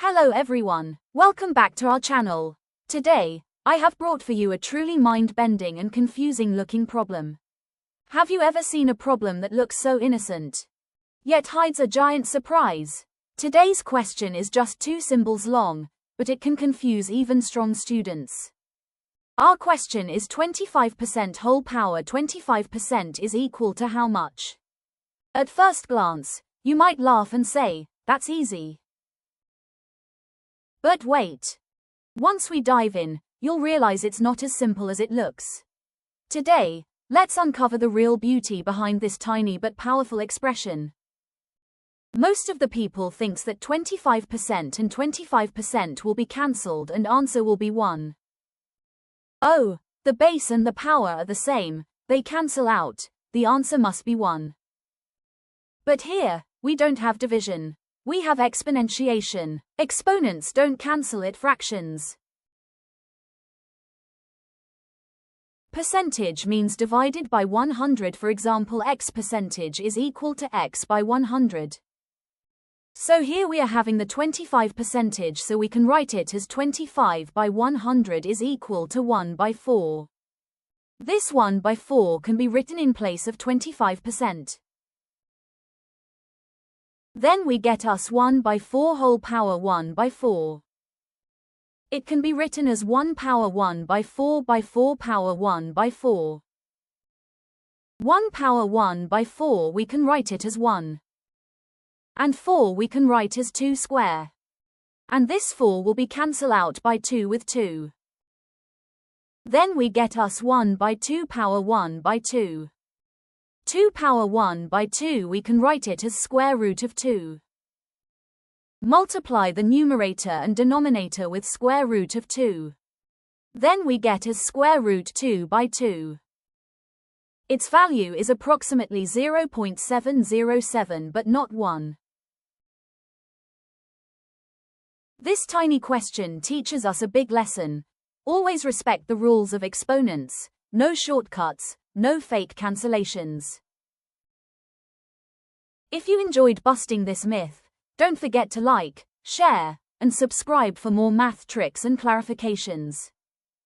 Hello everyone, welcome back to our channel. Today, I have brought for you a truly mind-bending and confusing looking problem. Have you ever seen a problem that looks so innocent, yet hides a giant surprise? Today's question is just two symbols long, but it can confuse even strong students. Our question is 25% whole power 25% is equal to how much? At first glance, you might laugh and say, that's easy. But wait. Once we dive in, you'll realize it's not as simple as it looks. Today, let's uncover the real beauty behind this tiny but powerful expression. Most of the people thinks that 25% and 25% will be cancelled and answer will be 1. Oh, the base and the power are the same, they cancel out, the answer must be 1. But here, we don't have division. We have exponentiation. Exponents don't cancel it fractions. Percentage means divided by 100. For example, x percentage is equal to x by 100. So here we are having the 25 percentage, so we can write it as 25 by 100 is equal to 1 by 4. This 1 by 4 can be written in place of 25%. Then we get us 1 by 4 whole power 1 by 4. It can be written as 1 power 1 by 4 by 4 power 1 by 4. 1 power 1 by 4 we can write it as 1. And 4 we can write as 2 square. And this 4 will be cancel out by 2 with 2. Then we get us 1 by 2 power 1 by 2. 2 power 1 by 2 we can write it as square root of 2. Multiply the numerator and denominator with square root of 2. Then we get as square root 2 by 2. Its value is approximately 0.707 but not 1. This tiny question teaches us a big lesson. Always respect the rules of exponents, no shortcuts, no fake cancellations. If you enjoyed busting this myth, don't forget to like, share, and subscribe for more math tricks and clarifications.